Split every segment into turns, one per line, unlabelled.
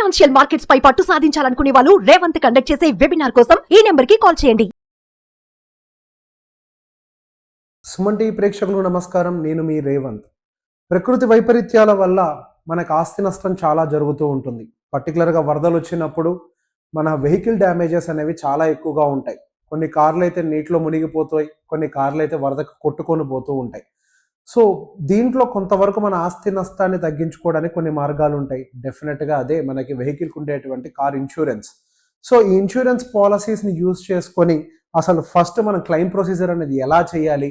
Financial markets పై పట్టు సాధించాలనుకునే వాళ్ళు Revanth conduct చేసే వెబినార్ కోసం ఈ నెంబర్ కి కాల్ చేయండి.
సుమన్ టీవీ ప్రేక్షకులకు నమస్కారం. నేను మీ రేవంత్. ప్రకృతి వైపరీత్యాల వల్ల మనకు ఆస్తి నష్టం చాలా జరుగుతూ ఉంటుంది. పర్టికులర్గా వరదలు వచ్చినప్పుడు మన వెహికల్ డ్యామేజెస్ అనేవి చాలా ఎక్కువగా ఉంటాయి. కొన్ని కార్లు అయితే నీటిలో మునిగిపోతాయి, కొన్ని కార్లు అయితే వరదకు కొట్టుకొని పోతూ ఉంటాయి. సో దీంట్లో కొంతవరకు మన ఆస్తి నష్టాన్ని తగ్గించుకోవడానికి కొన్ని మార్గాలు ఉంటాయి. డెఫినెట్గా అదే మనకి వెహికల్కి ఉండేటువంటి కార్ ఇన్సూరెన్స్. సో ఈ ఇన్సూరెన్స్ పాలసీస్ని యూజ్ చేసుకొని అసలు ఫస్ట్ మనం క్లెయిమ్ ప్రొసీజర్ అనేది ఎలా చేయాలి,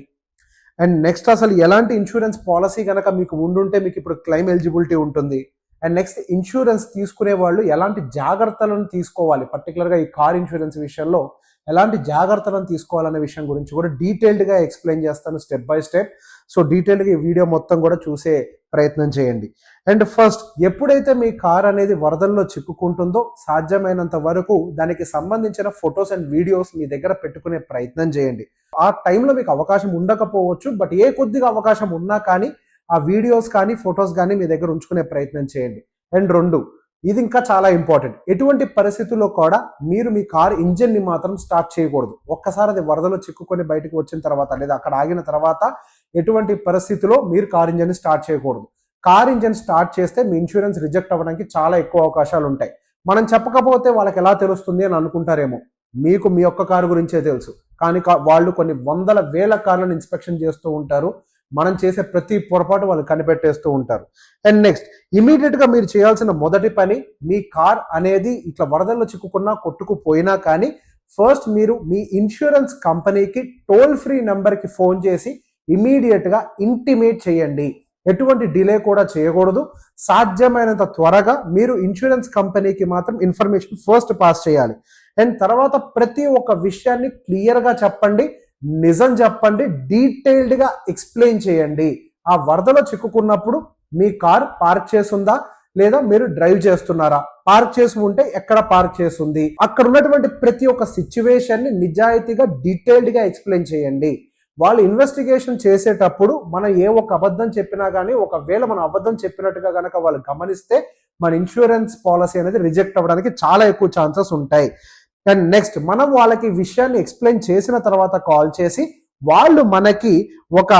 అండ్ నెక్స్ట్ అసలు ఎలాంటి ఇన్సూరెన్స్ పాలసీ కనుక మీకు ఉండుంటే మీకు ఇప్పుడు క్లెయిమ్ ఎలిజిబిలిటీ ఉంటుంది, అండ్ నెక్స్ట్ ఇన్సూరెన్స్ తీసుకునే వాళ్ళు ఎలాంటి జాగ్రత్తలను తీసుకోవాలి, పర్టికులర్గా ఈ కార్ ఇన్సూరెన్స్ విషయంలో ఎలాంటి జాగ్రత్తలను తీసుకోవాలనే విషయం గురించి కూడా డీటెయిల్డ్గా ఎక్స్ప్లెయిన్ చేస్తాను స్టెప్ బై స్టెప్. సో డీటెయిల్గా ఈ వీడియో మొత్తం కూడా చూసే ప్రయత్నం చేయండి. అండ్ ఫస్ట్, ఎప్పుడైతే మీ కార్ అనేది వరదల్లో చిక్కుకుంటుందో సాధ్యమైనంత వరకు దానికి సంబంధించిన ఫొటోస్ అండ్ వీడియోస్ మీ దగ్గర పెట్టుకునే ప్రయత్నం చేయండి. ఆ టైంలో మీకు అవకాశం ఉండకపోవచ్చు, బట్ ఏ కొద్దిగా అవకాశం ఉన్నా కానీ ఆ వీడియోస్ కానీ ఫొటోస్ కానీ మీ దగ్గర ఉంచుకునే ప్రయత్నం చేయండి. అండ్ రెండు, ఇది ఇంకా చాలా ఇంపార్టెంట్, ఎటువంటి పరిస్థితుల్లో కూడా మీరు మీ కార్ ఇంజిన్ని మాత్రం స్టార్ట్ చేయకూడదు. ఒక్కసారి అది వరదలో చిక్కుకొని బయటకు వచ్చిన తర్వాత లేదా అక్కడ ఆగిన తర్వాత ఎటువంటి పరిస్థితిలో మీరు కార్ ఇంజిన్ స్టార్ట్ చేయకూడదు. కార్ ఇంజిన్ స్టార్ట్ చేస్తే మీ ఇన్సూరెన్స్ రిజెక్ట్ అవ్వడానికి చాలా ఎక్కువ అవకాశాలు ఉంటాయి. మనం చెప్పకపోతే వాళ్ళకి ఎలా తెలుస్తుంది అని అనుకుంటారేమో. మీకు మీ ఒక్క కారు గురించే తెలుసు, కానీ వాళ్ళు కొన్ని వందల వేల కార్లను ఇన్స్పెక్షన్ చేస్తూ ఉంటారు. మనం చేసే ప్రతి పొరపాటు వాళ్ళు కనిపెట్టేస్తూ ఉంటారు. అండ్ నెక్స్ట్, ఇమీడియట్గా మీరు చేయాల్సిన మొదటి పని, మీ కార్ అనేది ఇట్లా వరదల్లో చిక్కుకున్నా కొట్టుకుపోయినా కానీ ఫస్ట్ మీరు మీ ఇన్సూరెన్స్ కంపెనీకి టోల్ ఫ్రీ నెంబర్కి ఫోన్ చేసి ఇమీడియట్గా ఇంటిమేట్ చేయండి. ఎటువంటి డిలే కూడా చేయకూడదు. సాధ్యమైనంత త్వరగా మీరు ఇన్సూరెన్స్ కంపెనీకి మాత్రం ఇన్ఫర్మేషన్ ఫస్ట్ పాస్ చేయాలి. అండ్ తర్వాత ప్రతి ఒక్క విషయాన్ని క్లియర్గా చెప్పండి, నిజం చెప్పండి, డీటెయిల్డ్గా ఎక్స్ప్లెయిన్ చేయండి. ఆ వరదలో చిక్కుకున్నప్పుడు మీ కార్ పార్క్ చేసుందా లేదా మీరు డ్రైవ్ చేస్తున్నారా, పార్క్ చేసి ఉంటే ఎక్కడ పార్క్ చేస్తుంది, అక్కడ ఉన్నటువంటి ప్రతి ఒక్క సిచ్యువేషన్ ని నిజాయితీగా డీటెయిల్డ్గా ఎక్స్ప్లెయిన్ చేయండి. వాళ్ళు ఇన్వెస్టిగేషన్ చేసేటప్పుడు మనం ఏ ఒక్క అబద్ధం చెప్పినా కానీ, ఒకవేళ మనం అబద్ధం చెప్పినట్టుగా కనుక వాళ్ళు గమనిస్తే మన ఇన్సూరెన్స్ పాలసీ అనేది రిజెక్ట్ అవ్వడానికి చాలా ఎక్కువ ఛాన్సెస్ ఉంటాయి. అండ్ నెక్స్ట్, మనం వాళ్ళకి విషయాన్ని ఎక్స్ప్లెయిన్ చేసిన తర్వాత కాల్ చేసి వాళ్ళు మనకి ఒక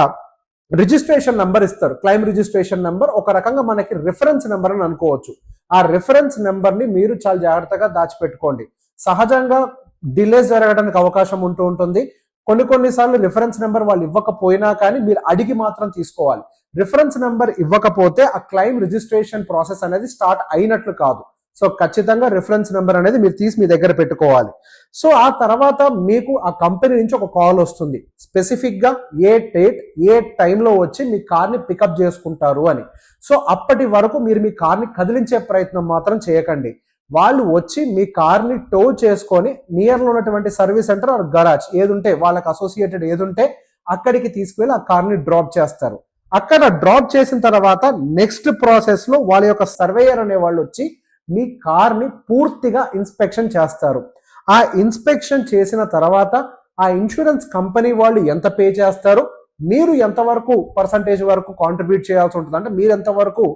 రిజిస్ట్రేషన్ నెంబర్ ఇస్తారు. క్లైమ్ రిజిస్ట్రేషన్ నెంబర్ ఒక రకంగా మనకి రిఫరెన్స్ నెంబర్ అని అనుకోవచ్చు. ఆ రిఫరెన్స్ నెంబర్ని మీరు చాలా జాగ్రత్తగా దాచిపెట్టుకోండి. సహజంగా డిలేస్ జరగడానికి అవకాశం ఉంటూ ఉంటుంది. కొన్నిసార్లు రిఫరెన్స్ నెంబర్ వాళ్ళు ఇవ్వకపోయినా కానీ మీరు అడిగి మాత్రం తీసుకోవాలి. రిఫరెన్స్ నెంబర్ ఇవ్వకపోతే ఆ క్లైమ్ రిజిస్ట్రేషన్ ప్రాసెస్ అనేది స్టార్ట్ అయినట్లు కాదు. సో ఖచ్చితంగా రిఫరెన్స్ నెంబర్ అనేది మీరు తీసి మీ దగ్గర పెట్టుకోవాలి. సో ఆ తర్వాత మీకు ఆ కంపెనీ నుంచి ఒక కాల్ వస్తుంది, స్పెసిఫిక్గా ఏ డేట్ ఏ టైంలో వచ్చి మీ కార్ని పికప్ చేసుకుంటారు అని. సో అప్పటి వరకు మీరు మీ కార్ని కదిలించే ప్రయత్నం మాత్రం చేయకండి. వాళ్ళు వచ్చి మీ కార్ని టో చేసుకొని నియర్లో ఉన్నటువంటి సర్వీస్ సెంటర్ ఆర్ గరాజ్ ఏదుంటే వాళ్ళకి అసోసియేటెడ్ ఏదుంటే అక్కడికి తీసుకువెళ్ళి ఆ కార్ని డ్రాప్ చేస్తారు. అక్కడ డ్రాప్ చేసిన తర్వాత నెక్స్ట్ ప్రాసెస్లో వాళ్ళ యొక్క సర్వేయర్ అనే వాళ్ళు వచ్చి మీ కార్ని పూర్తిగా ఇన్స్పెక్షన్ చేస్తారు. ఆ ఇన్స్పెక్షన్ చేసిన తర్వాత ఆ ఇన్సూరెన్స్ కంపెనీ వాళ్ళు ఎంత పే చేస్తారు, మీరు ఎంతవరకు పర్సంటేజ్ వరకు కాంట్రిబ్యూట్ చేయాల్సి ఉంటుంది, అంటే మీరు ఎంతవరకు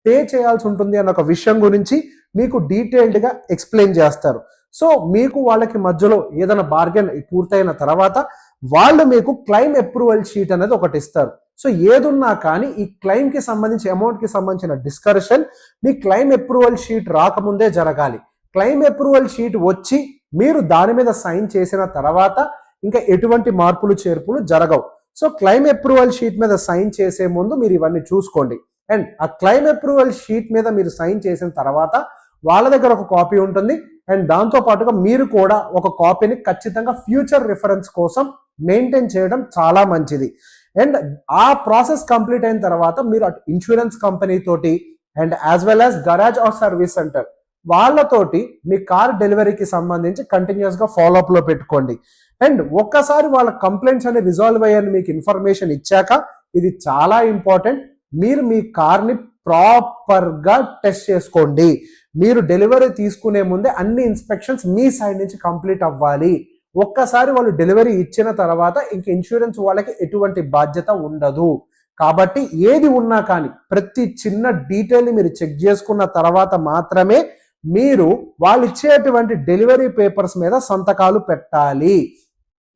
పే చేయాల్సి ఉంటుంది అన్న ఒక విషయం గురించి మీకు డీటెయిల్డ్గా ఎక్స్ప్లెయిన్ చేస్తారు. సో మీకు వాళ్ళకి మధ్యలో ఏదైనా బార్గెన్ పూర్తయిన తర్వాత వాళ్ళు మీకు క్లెయిమ్ అప్రూవల్ షీట్ అనేది ఒకటి ఇస్తారు. సో ఏదున్నా కానీ ఈ క్లెయిమ్కి సంబంధించి అమౌంట్కి సంబంధించిన డిస్కషన్ మీ క్లెయిమ్ అప్రూవల్ షీట్ రాకముందే జరగాలి. క్లెయిమ్ అప్రూవల్ షీట్ వచ్చి మీరు దాని మీద సైన్ చేసిన తర్వాత ఇంకా ఎటువంటి మార్పులు చేర్పులు జరగవు. సో క్లెయిమ్ అప్రూవల్ షీట్ మీద సైన్ చేసే ముందు మీరు ఇవన్నీ చూసుకోండి. అండ్ ఆ క్లెయిమ్ అప్రూవల్ షీట్ మీద మీరు సైన్ చేసిన తర్వాత వాళ్ళ దగ్గర ఒక కాపీ ఉంటుంది. అండ్ దాంతో పాటుగా మీరు కూడా ఒక కాపీని ఖచ్చితంగా ఫ్యూచర్ రిఫరెన్స్ కోసం మెయింటైన్ చేయడం చాలా మంచిది. అండ్ ఆ ప్రాసెస్ కంప్లీట్ అయిన తర్వాత మీరు అటు ఇన్సూరెన్స్ కంపెనీ తోటి and as well as garage or service centre వాళ్ళతోటి మీ కార్ డెలివరీకి సంబంధించి కంటిన్యూస్గా ఫాలోఅప్ లో పెట్టుకోండి. అండ్ ఒక్కసారి వాళ్ళ కంప్లైంట్స్ అనేవి రిజాల్వ్ అయ్యాయని మీకు ఇన్ఫర్మేషన్ ఇచ్చాక, ఇది చాలా ఇంపార్టెంట్, మీరు మీ కార్ని ప్రాపర్గా టెస్ట్ చేసుకోండి. మీరు డెలివరీ తీసుకునే ముందే అన్ని ఇన్స్పెక్షన్స్ మీ సైడ్ నుంచి కంప్లీట్ అవ్వాలి. ఒక్కసారి వాళ్ళు డెలివరీ ఇచ్చిన తర్వాత ఇంక ఇన్సూరెన్స్ వాళ్ళకి ఎటువంటి బాధ్యత ఉండదు. కాబట్టి ఏది ఉన్నా కానీ ప్రతి చిన్న డీటెయిల్ని మీరు చెక్ చేసుకున్న తర్వాత మాత్రమే మీరు వాళ్ళు ఇచ్చేటువంటి డెలివరీ పేపర్స్ మీద సంతకాలు పెట్టాలి.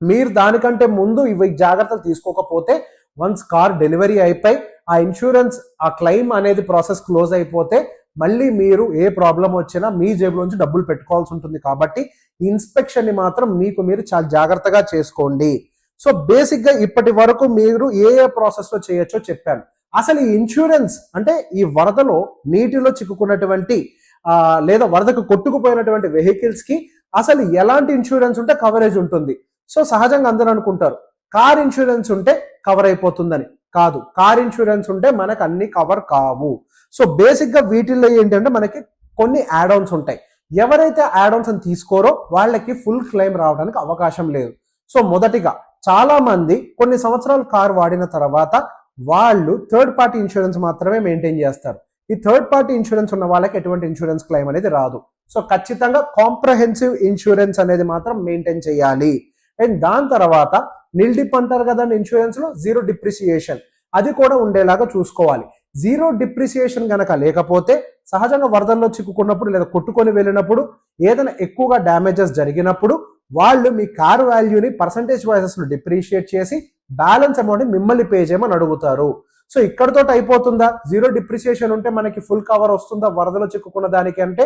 మీరు దానికంటే ముందు ఇవి జాగ్రత్తలు తీసుకోకపోతే వన్స్ కార్ డెలివరీ అయిపోయి ఆ ఇన్సూరెన్స్ ఆ క్లెయిమ్ అనేది ప్రాసెస్ క్లోజ్ అయిపోతే మళ్ళీ మీరు ఏ ప్రాబ్లం వచ్చినా మీ జేబులోంచి డబ్బులు పెట్టుకోవాల్సి ఉంటుంది. కాబట్టి ఇన్స్పెక్షన్ ని మాత్రం మీకు మీరు చాలా జాగ్రత్తగా చేసుకోండి. సో బేసిక్ గా ఇప్పటి వరకు మీరు ఏ ప్రాసెస్ లో చేయొచ్చో చెప్పాను. అసలు ఈ ఇన్సూరెన్స్ అంటే ఈ వరదలో నీటిలో చిక్కుకున్నటువంటి లేదా వరదకు కొట్టుకుపోయినటువంటి వెహికల్స్ కి అసలు ఎలాంటి ఇన్సూరెన్స్ ఉంటే కవరేజ్ ఉంటుంది. సో సహజంగా అందరూ అనుకుంటారు కార్ ఇన్సూరెన్స్ ఉంటే కవర్ అయిపోతుందని. కాదు, కార్ ఇన్సూరెన్స్ ఉంటే మనకు అన్ని కవర్ కావు. సో బేసిక్ గా వీటిల్లో ఏంటంటే మనకి కొన్ని యాడ్ ఆన్స్ ఉంటాయి. ఎవరైతే యాడ్ ఆన్స్ అని తీసుకోరో వాళ్ళకి ఫుల్ క్లెయిమ్ రావడానికి అవకాశం లేదు. సో మొదటిగా చాలా మంది కొన్ని సంవత్సరాలు కార్ వాడిన తర్వాత వాళ్ళు థర్డ్ పార్టీ ఇన్సూరెన్స్ మాత్రమే మెయింటైన్ చేస్తారు. ఈ థర్డ్ పార్టీ ఇన్సూరెన్స్ ఉన్న వాళ్ళకి ఎటువంటి ఇన్సూరెన్స్ క్లెయిమ్ అనేది రాదు. సో ఖచ్చితంగా కాంప్రహెన్సివ్ ఇన్సూరెన్స్ అనేది మాత్రం మెయింటైన్ చేయాలి. అండ్ దాని తర్వాత నిల్ డిప్ అంటారు కదండి ఇన్సూరెన్స్ లో, జీరో డిప్రిసియేషన్ అది కూడా ఉండేలాగా చూసుకోవాలి. జీరో డిప్రిసియేషన్ గనక లేకపోతే సహజంగా వరదల్లో చిక్కుకున్నప్పుడు లేదా కొట్టుకొని వెళ్ళినప్పుడు ఏదైనా ఎక్కువగా డ్యామేజెస్ జరిగినప్పుడు వాళ్ళు మీ కార్ వాల్యూని పర్సంటేజ్ వైజెస్ లో డిప్రిషియేట్ చేసి బ్యాలెన్స్ అమౌంట్ మిమ్మల్ని పే చేయమని అడుగుతారు. సో ఇక్కడతో అయిపోతుందా? జీరో డిప్రిసియేషన్ ఉంటే మనకి ఫుల్ కవర్ వస్తుందా వరదలో చిక్కుకున్న దానికి అంటే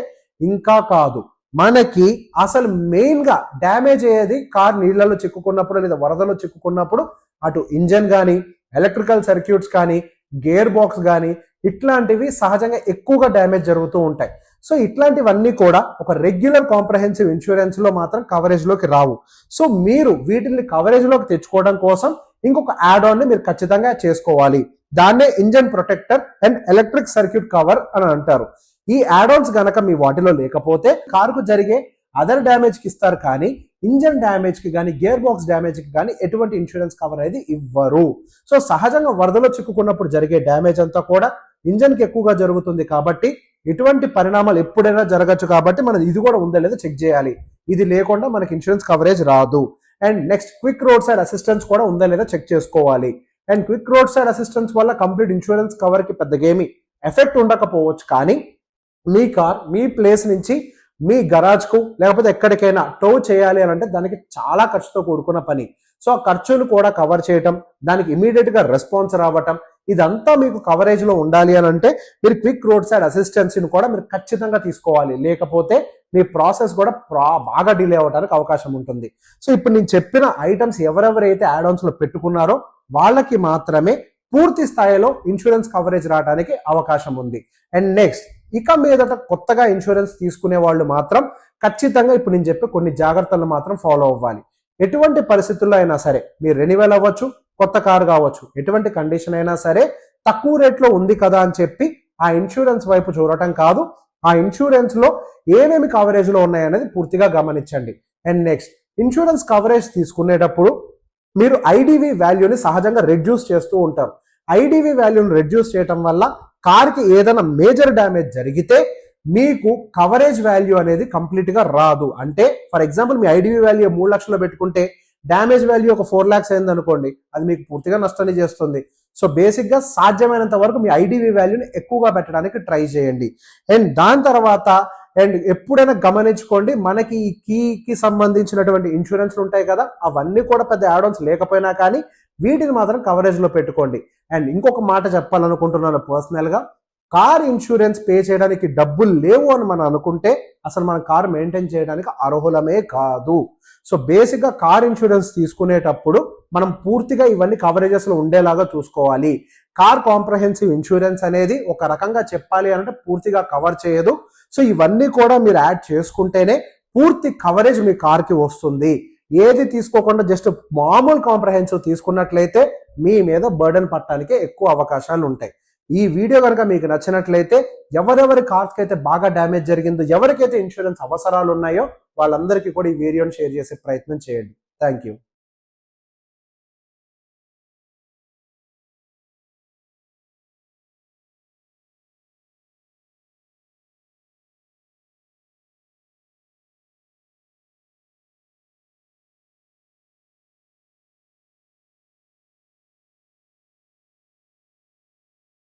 ఇంకా కాదు. మనకి అసలు మెయిన్ గా డ్యామేజ్ అయ్యేది కార్ నీళ్లలో చిక్కుకున్నప్పుడు లేదా వరదలో చిక్కుకున్నప్పుడు అటు ఇంజన్ కానీ ఎలక్ట్రికల్ సర్క్యూట్స్ కానీ గేర్ బాక్స్ కానీ ఇట్లాంటివి సహజంగా ఎక్కువగా డ్యామేజ్ జరుగుతూ ఉంటాయి. సో ఇట్లాంటివన్నీ కూడా ఒక రెగ్యులర్ కాంప్రహెన్సివ్ ఇన్సూరెన్స్ లో మాత్రం కవరేజ్ లోకి రావు. సో మీరు వీటిని కవరేజ్ లోకి తెచ్చుకోవడం కోసం ఇంకొక యాడ్ ఆన్ ని మీరు ఖచ్చితంగా చేసుకోవాలి. దాన్నే engine protector and electric circuit cover అని అంటారు. ఈ యాడ్ ఆన్స్ గనక మీ వాటిలో లేకపోతే కారుకు జరిగే అదర్ డ్యామేజ్ కి ఇస్తారు కానీ ఇంజన్ డ్యామేజ్ కి కానీ గేర్ బాక్స్ డ్యామేజ్ కి కానీ ఎటువంటి ఇన్సూరెన్స్ కవర్ అనేది ఇవ్వరు. సో సహజంగా వరదలో చిక్కుకున్నప్పుడు జరిగే డ్యామేజ్ అంతా కూడా ఇంజన్ కి ఎక్కువగా జరుగుతుంది కాబట్టి ఇటువంటి పరిణామాలు ఎప్పుడైనా జరగచ్చు. కాబట్టి మనం ఇది కూడా ఉందో లేదో చెక్ చేయాలి. ఇది లేకుండా మనకి ఇన్సూరెన్స్ కవరేజ్ రాదు. And next quick road side assistance కూడా ఉందా లేదా చెక్ చేసుకోవాలి. And quick road side assistance వల్ల కంప్లీట్ ఇన్సూరెన్స్ కవర్ కి పెద్దగా ఏమి ఎఫెక్ట్ ఉండకపోవచ్చు కానీ మీ కార్ మీ ప్లేస్ నుంచి మీ గరాజ్ కు లేకపోతే ఎక్కడికైనా టో చేయాలి అని అంటే దానికి చాలా ఖర్చుతో కూడుకున్న పని. సో ఆ ఖర్చులు కూడా కవర్ చేయటం, దానికి ఇమీడియట్ గా రెస్పాన్స్ రావటం, ఇదంతా మీకు కవరేజ్ లో ఉండాలి అని అంటే మీరు క్విక్ రోడ్ సైడ్ అసిస్టెన్సీని కూడా మీరు ఖచ్చితంగా తీసుకోవాలి. లేకపోతే మీ ప్రాసెస్ కూడా బాగా డిలే అవడానికి అవకాశం ఉంటుంది. సో ఇప్పుడు నేను చెప్పిన ఐటమ్స్ ఎవరెవరైతే యాడ్ ఆన్స్ లో పెట్టుకున్నారో వాళ్ళకి మాత్రమే పూర్తి స్థాయిలో ఇన్సూరెన్స్ కవరేజ్ రావడానికి అవకాశం ఉంది. అండ్ నెక్స్ట్ ఇక మీదట కొత్తగా ఇన్సూరెన్స్ తీసుకునే వాళ్ళు మాత్రం ఖచ్చితంగా ఇప్పుడు నేను చెప్పే కొన్ని జాగ్రత్తలు మాత్రం ఫాలో అవ్వాలి. ఎటువంటి పరిస్థితుల్లో అయినా సరే మీరు రెన్యువల్ అవ్వచ్చు, కొత్త కారు కావచ్చు, ఎటువంటి కండిషన్ అయినా సరే తక్కువ రేట్లో ఉంది కదా అని చెప్పి ఆ ఇన్సూరెన్స్ వైపు చూడటం కాదు. ఆ ఇన్సూరెన్స్ లో ఏమేమి కవరేజ్ లో ఉన్నాయనేది పూర్తిగా గమనించండి. అండ్ నెక్స్ట్ ఇన్సూరెన్స్ కవరేజ్ తీసుకునేటప్పుడు మీరు ఐడివి వాల్యూని సహజంగా రెడ్యూస్ చేస్తూ ఉంటారు. ఐడివి వాల్యూని రెడ్యూస్ చేయటం వల్ల కార్కి ఏదైనా మేజర్ డ్యామేజ్ జరిగితే మీకు కవరేజ్ వాల్యూ అనేది కంప్లీట్ గా రాదు. అంటే for example me IDV value 3 లక్షలు పెట్టుకుంటే డ్యామేజ్ వాల్యూ ఒక 4 lakhs అయింది అనుకోండి, అది మీకు పూర్తిగా నష్టాన్ని చేస్తుంది. సో బేసిక్ గా సాధ్యమైనంత వరకు మీ ఐడివి వాల్యూని ఎక్కువగా పెట్టడానికి ట్రై చేయండి. అండ్ దాని తర్వాత అండ్ ఎప్పుడైనా గమనించుకోండి, మనకి ఈ కీకి సంబంధించినటువంటి ఇన్సూరెన్స్లు ఉంటాయి కదా, అవన్నీ కూడా పెద్ద యాడ్ ఆన్స్ లేకపోయినా కానీ వీటిని మాత్రం కవరేజ్ లో పెట్టుకోండి. అండ్ ఇంకొక మాట చెప్పాలనుకుంటున్నాను పర్సనల్ గా, కార్ ఇన్సూరెన్స్ పే చేయడానికి డబ్బులు లేవు అని మనం అనుకుంటే అసలు మన కార్ మెయింటైన్ చేయడానికి అర్హులమే కాదు. సో బేసిక్ గా కార్ ఇన్సూరెన్స్ తీసుకునేటప్పుడు మనం పూర్తిగా ఇవన్నీ కవరేజెస్ లో ఉండేలాగా చూసుకోవాలి. కార్ కాంప్రహెన్సివ్ ఇన్సూరెన్స్ అనేది ఒక రకంగా చెప్పాలి అంటే పూర్తిగా కవర్ చేయదు. సో ఇవన్నీ కూడా మీరు యాడ్ చేసుకుంటేనే పూర్తి కవరేజ్ మీ కార్ కి వస్తుంది. ఏది తీసుకోకుండా జస్ట్ మామూలు కాంప్రహెన్సివ్ తీసుకున్నట్లయితే మీ మీద బర్డెన్ పట్టడానికి ఎక్కువ అవకాశాలు ఉంటాయి. ఈ వీడియో కనుక మీకు నచ్చినట్లయితే ఎవరెవరి కార్స్కి అయితే బాగా డ్యామేజ్ జరిగిందో, ఎవరికైతే ఇన్సూరెన్స్ అవసరాలు ఉన్నాయో వాళ్ళందరికీ కూడా ఈ వీడియోని షేర్ చేసే ప్రయత్నం చేయండి. Thank you.